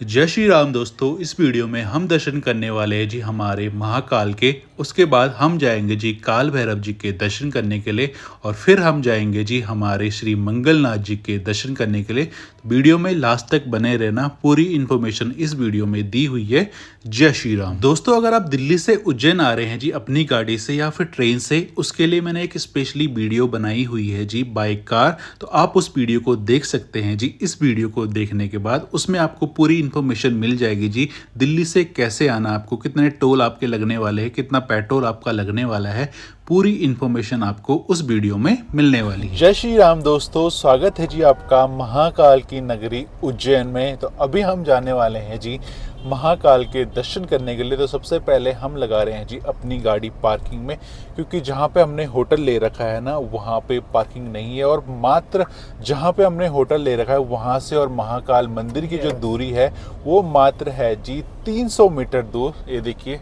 जय श्री राम दोस्तों। इस वीडियो में हम दर्शन करने वाले हैं जी हमारे महाकाल के। उसके बाद हम जाएंगे जी काल भैरव जी के दर्शन करने के लिए और फिर हम जाएंगे जी हमारे श्री मंगलनाथ जी के दर्शन करने के लिए। तो वीडियो में लास्ट तक बने रहना, पूरी इन्फॉर्मेशन इस वीडियो में दी हुई है। जय श्री राम दोस्तों। अगर आप दिल्ली से उज्जैन आ रहे हैं जी अपनी गाड़ी से या फिर ट्रेन से, उसके लिए मैंने एक स्पेशली वीडियो बनाई हुई है जी बाय कार। तो आप उस वीडियो को देख सकते हैं जी। इस वीडियो को देखने के बाद उसमें आपको पूरी इन्फॉर्मेशन मिल जाएगी जी। दिल्ली से कैसे आना, आपको कितने टोल आपके लगने वाले हैं, कितना पेट्रोल आपका लगने वाला है, पूरी इन्फॉर्मेशन आपको उस वीडियो में मिलने वाली है। जय श्री राम दोस्तों, स्वागत है जी आपका महाकाल की नगरी उज्जैन में। तो अभी हम जाने वाले हैं जी महाकाल के दर्शन करने के लिए। तो सबसे पहले हम लगा रहे हैं जी अपनी गाड़ी पार्किंग में, क्योंकि जहाँ पे हमने होटल ले रखा है ना, वहाँ पे पार्किंग नहीं है। और मात्र जहाँ पे हमने होटल ले रखा है वहाँ से और महाकाल मंदिर की जो दूरी है वो मात्र है जी 300 मीटर दूर। ये देखिए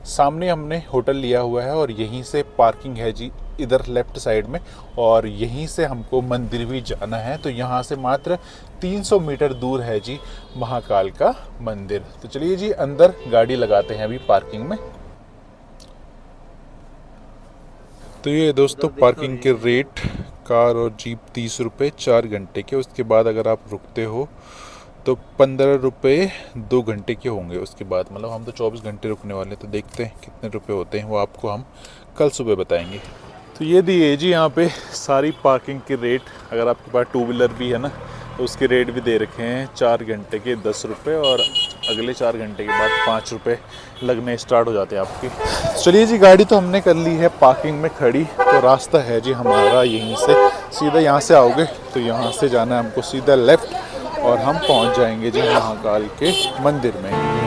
सामने हमने होटल लिया हुआ है और यहीं से पार्किंग है जी इधर लेफ्ट साइड में, और यहीं से हमको मंदिर भी जाना है। तो यहाँ से मात्र 300 मीटर दूर है जी महाकाल का मंदिर। तो चलिए जी अंदर गाड़ी लगाते हैं अभी पार्किंग में। तो ये दोस्तों पार्किंग के रेट, कार और जीप 30 रुपये 4 घंटे के। उसके बाद अगर आप रुकते हो तो 15 रुपये 2 घंटे के होंगे। उसके बाद मतलब हम तो 24 घंटे रुकने वाले हैं। तो देखते हैं कितने रुपए होते हैं, वो आपको हम कल सुबह बताएंगे। तो ये दिए जी यहाँ पे सारी पार्किंग के रेट। अगर आपके पास 2 व्हीलर भी है ना तो उसके रेट भी दे रखे हैं। 4 घंटे के 10 रुपये और अगले 4 घंटे के बाद 5 रुपये लगने स्टार्ट हो जाते हैं आपके। चलिए जी गाड़ी तो हमने कर ली है पार्किंग में खड़ी। तो रास्ता है जी हमारा यहीं से, सीधा यहाँ से आओगे तो यहाँ से जाना है हमको सीधा लेफ़्ट और हम पहुंच जाएंगे जी महाकाल के मंदिर में।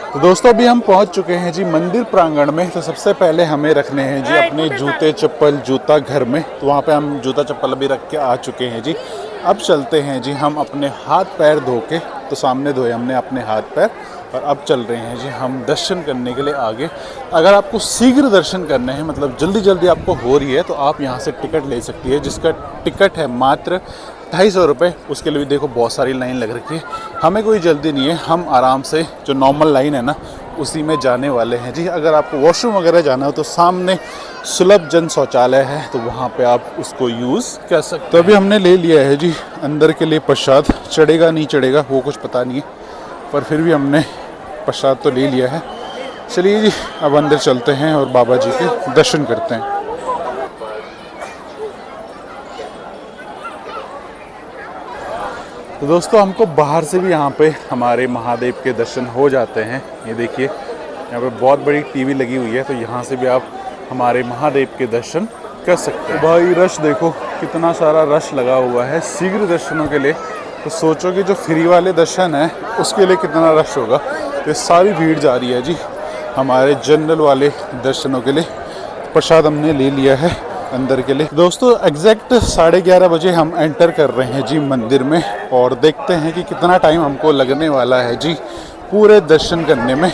तो दोस्तों अभी हम पहुंच चुके हैं जी मंदिर प्रांगण में। तो सबसे पहले हमें रखने हैं जी अपने जूते चप्पल, जूता घर में। तो वहाँ पे हम जूता चप्पल अभी रख के आ चुके हैं जी। अब चलते हैं जी हम अपने हाथ पैर धो के। तो सामने धोए हमने अपने हाथ पैर और अब चल रहे हैं जी हम दर्शन करने के लिए आगे। अगर आपको शीघ्र दर्शन करने हैं, मतलब जल्दी जल्दी आपको हो रही है, तो आप यहाँ से टिकट ले सकती है, जिसका टिकट है मात्र 250 रुपये। उसके लिए भी देखो बहुत सारी लाइन लग रखी है। हमें कोई जल्दी नहीं है, हम आराम से जो नॉर्मल लाइन है ना उसी में जाने वाले हैं जी। अगर आपको वॉशरूम वगैरह जाना हो तो सामने सुलभ जन शौचालय है, तो वहाँ पे आप उसको यूज़ कर सकते हैं। तो अभी हमने ले लिया है जी अंदर के लिए प्रसाद। चढ़ेगा नहीं चढ़ेगा वो कुछ पता नहीं है, पर फिर भी हमने प्रसाद तो ले लिया है। चलिए जी अब अंदर चलते हैं और बाबा जी के दर्शन करते हैं। तो दोस्तों हमको बाहर से भी यहाँ पे हमारे महादेव के दर्शन हो जाते हैं। ये देखिए यहाँ पे बहुत बड़ी टीवी लगी हुई है, तो यहाँ से भी आप हमारे महादेव के दर्शन कर सकते हैं। तो भाई रश देखो कितना सारा रश लगा हुआ है शीघ्र दर्शनों के लिए। तो सोचो कि जो फ्री वाले दर्शन है उसके लिए कितना रश होगा। तो सारी भीड़ जा रही है जी हमारे जनरल वाले दर्शनों के लिए। प्रसाद हमने ले लिया है अंदर के लिए। दोस्तों एग्जैक्ट 11:30 बजे हम एंटर कर रहे हैं जी मंदिर में, और देखते हैं कि कितना टाइम हमको लगने वाला है जी पूरे दर्शन करने में।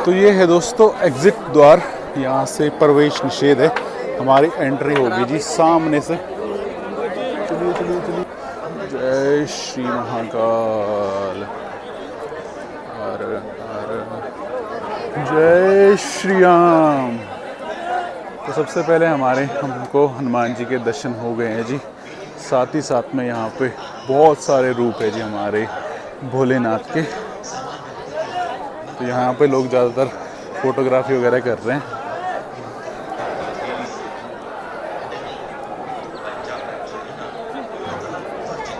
तो ये है दोस्तों एग्जिट द्वार, यहाँ से प्रवेश निषेध है। हमारी एंट्री होगी जी सामने से। चलिए चलिए चलिए। जय श्री महाकाल, जय श्री राम। तो सबसे पहले हमको हनुमान जी के दर्शन हो गए हैं जी। साथ ही साथ में यहाँ पे बहुत सारे रूप है जी हमारे भोलेनाथ के। तो यहाँ पे लोग ज़्यादातर फोटोग्राफी वगैरह कर रहे हैं।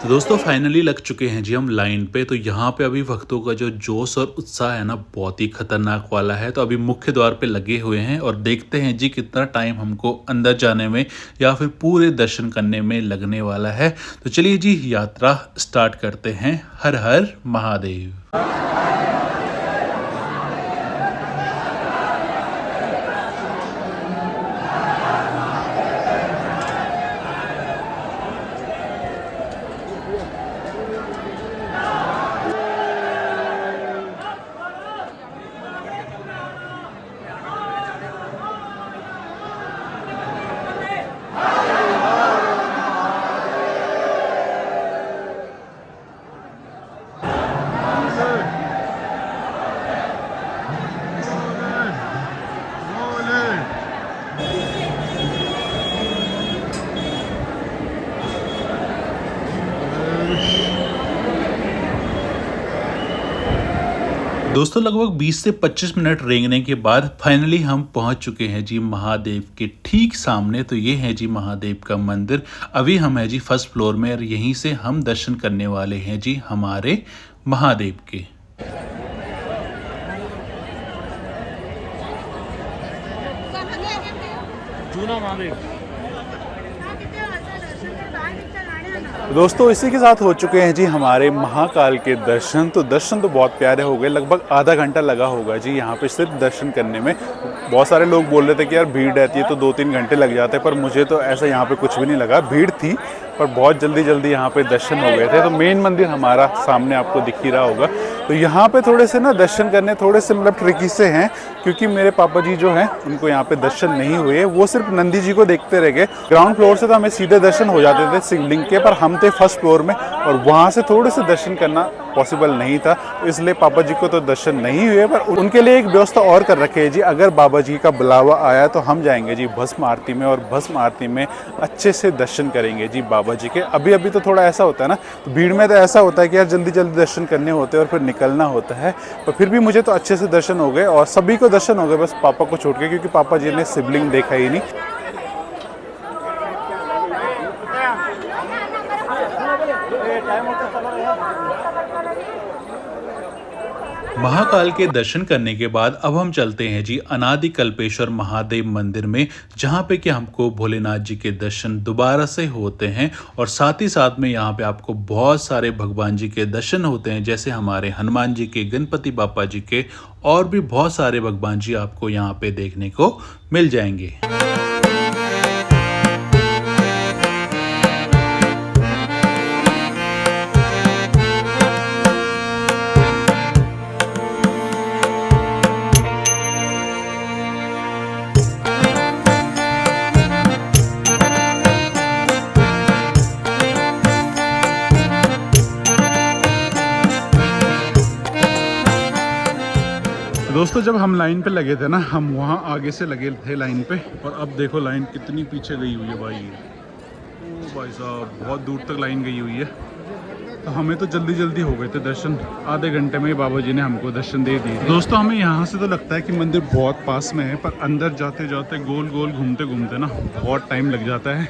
तो दोस्तों फाइनली लग चुके हैं जी हम लाइन पे। तो यहाँ पे अभी भक्तों का जो जोश और उत्साह है ना बहुत ही खतरनाक वाला है। तो अभी मुख्य द्वार पे लगे हुए हैं और देखते हैं जी कितना टाइम हमको अंदर जाने में या फिर पूरे दर्शन करने में लगने वाला है। तो चलिए जी यात्रा स्टार्ट करते हैं। हर हर महादेव। दोस्तों लगभग 20 से 25 मिनट रेंगने के बाद फाइनली हम पहुंच चुके हैं जी महादेव के ठीक सामने। तो ये है जी महादेव का मंदिर। अभी हम है जी फर्स्ट फ्लोर में और यहीं से हम दर्शन करने वाले हैं जी हमारे महादेव के। जूना महादेव। दोस्तों इसी के साथ हो चुके हैं जी हमारे महाकाल के दर्शन। तो दर्शन तो बहुत प्यारे हो गए, लगभग आधा घंटा लगा होगा जी यहाँ पे सिर्फ दर्शन करने में। बहुत सारे लोग बोल रहे थे कि यार भीड़ रहती है तो 2-3 घंटे लग जाते हैं, पर मुझे तो ऐसा यहाँ पे कुछ भी नहीं लगा। भीड़ थी पर बहुत जल्दी जल्दी यहाँ पे दर्शन हो गए थे। तो मेन मंदिर हमारा सामने आपको दिख ही रहा होगा। तो यहाँ पे थोड़े से ना दर्शन करने थोड़े से मतलब ट्रिकी से हैं, क्योंकि मेरे पापा जी जो हैं उनको यहाँ पे दर्शन नहीं हुए। वो सिर्फ नंदी जी को देखते रह गए। ग्राउंड फ्लोर से तो हमें सीधे दर्शन हो जाते थे शिवलिंग के, पर हम थे फर्स्ट फ्लोर में और वहाँ से थोड़े से दर्शन करना पॉसिबल नहीं था, तो इसलिए पापा जी को तो दर्शन नहीं हुए। पर उनके लिए एक व्यवस्था और कर रखी है जी, अगर बाबा जी का बुलावा आया तो हम जाएंगे जी भस्म आरती में और भस्म आरती में अच्छे से दर्शन करेंगे जी बाबा जी के। अभी अभी तो थोड़ा ऐसा होता है ना, तो भीड़ में तो ऐसा होता है कि यार जल्दी जल्दी दर्शन करने होते हैं और फिर निकलना होता है। पर फिर भी मुझे तो अच्छे से दर्शन हो गए और सभी को दर्शन हो गए, बस पापा को छोड़ के, क्योंकि पापा जी ने शिवलिंग देखा ही नहीं। महाकाल के दर्शन करने के बाद अब हम चलते हैं जी अनादि कल्पेश्वर महादेव मंदिर में, जहाँ पे कि हमको भोलेनाथ जी के दर्शन दोबारा से होते हैं और साथ ही साथ में यहाँ पे आपको बहुत सारे भगवान जी के दर्शन होते हैं, जैसे हमारे हनुमान जी के, गणपति बापा जी के और भी बहुत सारे भगवान जी आपको यहाँ पे देखने को मिल जाएंगे। दोस्तों जब हम लाइन पे लगे थे ना, हम वहाँ आगे से लगे थे लाइन पे, और अब देखो लाइन कितनी पीछे गई हुई है भाई। ओ भाई साहब बहुत दूर तक लाइन गई हुई है। तो हमें तो जल्दी जल्दी हो गए थे दर्शन, आधे घंटे में ही बाबा जी ने हमको दर्शन दे दिए। दोस्तों हमें यहाँ से तो लगता है कि मंदिर बहुत पास में है, पर अंदर जाते जाते गोल गोल घूमते घूमते ना बहुत टाइम लग जाता है,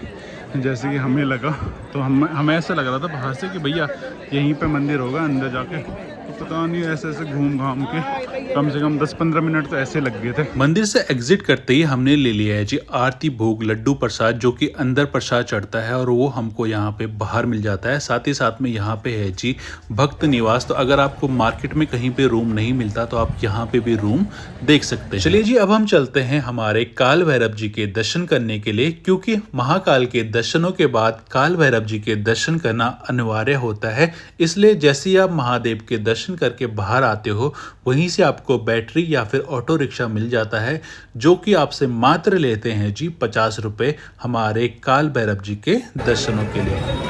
जैसे कि हमें लगा। तो हमें ऐसा लग रहा था बाहर से कि भैया यहीं पे मंदिर होगा, अंदर जाके तो पता नहीं ऐसे ऐसे घूम घाम के कम से कम 10-15 मिनट तो ऐसे लग गए थे। मंदिर से एग्जिट करते ही हमने ले लिया है जी आरती भोग लड्डू प्रसाद, जो कि अंदर प्रसाद चढ़ता है और वो हमको यहाँ पे बाहर मिल जाता है। साथ ही साथ में यहाँ पे है जी भक्त निवास। तो अगर आपको मार्केट में कहीं पे रूम नहीं मिलता तो आप यहाँ पे भी रूम देख सकते हैं। चलिए जी अब हम चलते हैं हमारे काल भैरव जी के दर्शन करने के लिए, क्योंकि महाकाल के दर्शनों के बाद काल भैरव जी के दर्शन करना अनिवार्य होता है। इसलिए जैसे ही आप महादेव के दर्शन करके बाहर आते हो, वहीं से आपको बैटरी या फिर ऑटो रिक्शा मिल जाता है, जो कि आपसे मात्र लेते हैं जी 50 रुपए हमारे काल भैरव जी के दर्शनों के लिए।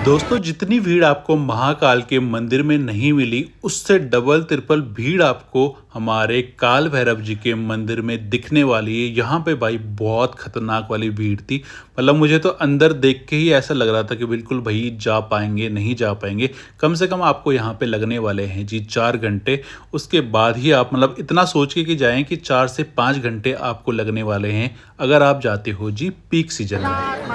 दोस्तों जितनी भीड़ आपको महाकाल के मंदिर में नहीं मिली, उससे डबल ट्रिपल भीड़ आपको हमारे काल भैरव जी के मंदिर में दिखने वाली है। यहाँ पे भाई बहुत खतरनाक वाली भीड़ थी। मतलब मुझे तो अंदर देख के ही ऐसा लग रहा था कि बिल्कुल भाई जा पाएंगे नहीं जा पाएंगे। कम से कम आपको यहाँ पे लगने वाले हैं जी 4 घंटे। उसके बाद ही आप मतलब इतना सोच के कि जाएं कि 4 से 5 घंटे आपको लगने वाले हैं, अगर आप जाते हो जी पीक सीजन में।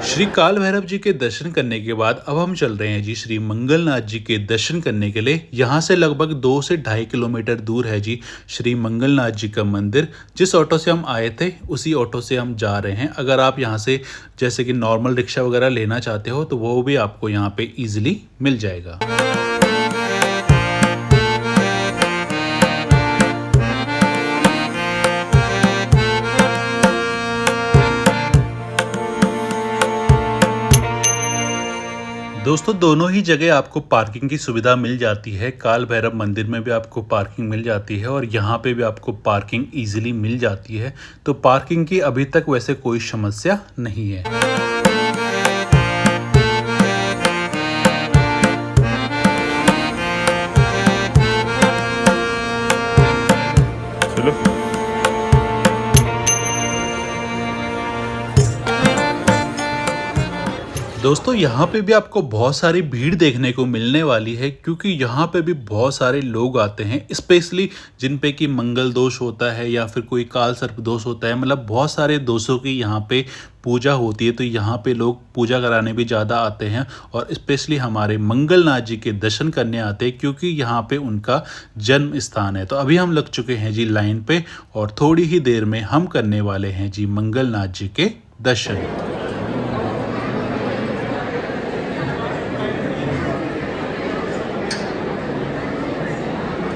श्री काल भैरव जी के दर्शन करने के बाद अब हम चल रहे हैं जी श्री मंगलनाथ जी के दर्शन करने के लिए। यहाँ से लगभग 2 से 2.5 किलोमीटर दूर है जी श्री मंगलनाथ जी का मंदिर। जिस ऑटो से हम आए थे उसी ऑटो से हम जा रहे हैं। अगर आप यहाँ से जैसे कि नॉर्मल रिक्शा वगैरह लेना चाहते हो तो वो भी आपको यहाँ पे ईजिली मिल जाएगा। दोस्तों दोनों ही जगह आपको पार्किंग की सुविधा मिल जाती है। काल भैरव मंदिर में भी आपको पार्किंग मिल जाती है और यहाँ पे भी आपको पार्किंग इजीली मिल जाती है। तो पार्किंग की अभी तक वैसे कोई समस्या नहीं है। दोस्तों यहाँ पे भी आपको बहुत सारी भीड़ देखने को मिलने वाली है, क्योंकि यहाँ पे भी बहुत सारे लोग आते हैं, स्पेशली जिन पे कि मंगल दोष होता है या फिर कोई काल सर्प दोष होता है। मतलब बहुत सारे दोषों की यहाँ पे पूजा होती है, तो यहाँ पे लोग पूजा कराने भी ज़्यादा आते हैं और स्पेशली हमारे मंगलनाथ जी के दर्शन करने आते हैं, क्योंकि यहाँ पे उनका जन्म स्थान है। तो अभी हम लग चुके हैं जी लाइन पे और थोड़ी ही देर में हम करने वाले हैं जी मंगलनाथ जी के दर्शन।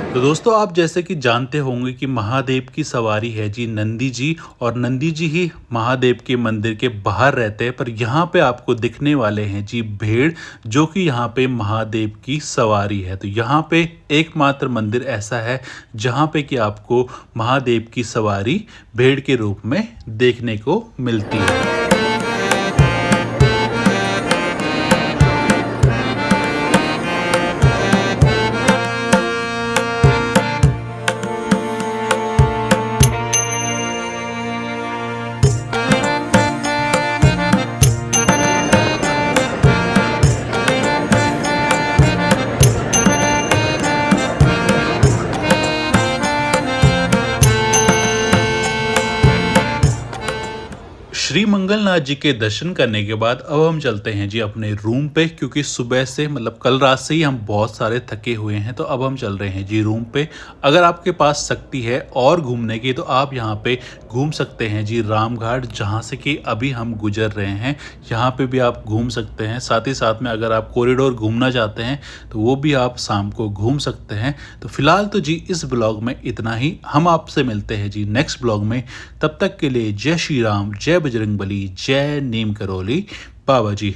तो दोस्तों आप जैसे कि जानते होंगे कि महादेव की सवारी है जी नंदी जी, और नंदी जी ही महादेव के मंदिर के बाहर रहते हैं। पर यहाँ पे आपको दिखने वाले हैं जी भेड़, जो कि यहाँ पे महादेव की सवारी है। तो यहाँ पे एकमात्र मंदिर ऐसा है जहाँ पे कि आपको महादेव की सवारी भेड़ के रूप में देखने को मिलती है। श्री मंगलनाथ जी के दर्शन करने के बाद अब हम चलते हैं जी अपने रूम पे, क्योंकि सुबह से मतलब कल रात से ही हम बहुत सारे थके हुए हैं। तो अब हम चल रहे हैं जी रूम पे। अगर आपके पास शक्ति है और घूमने की, तो आप यहाँ पे घूम सकते हैं जी रामघाट, जहाँ से कि अभी हम गुजर रहे हैं। यहाँ पे भी आप घूम सकते हैं। साथ ही साथ में अगर आप कॉरिडोर घूमना चाहते हैं तो वो भी आप शाम को घूम सकते हैं। तो फिलहाल तो जी इस ब्लॉग में इतना ही। हम आपसे मिलते हैं जी नेक्स्ट ब्लॉग में। तब तक के लिए जय श्री राम, जय बजरंगबली, जय नीम करोली बाबा जी।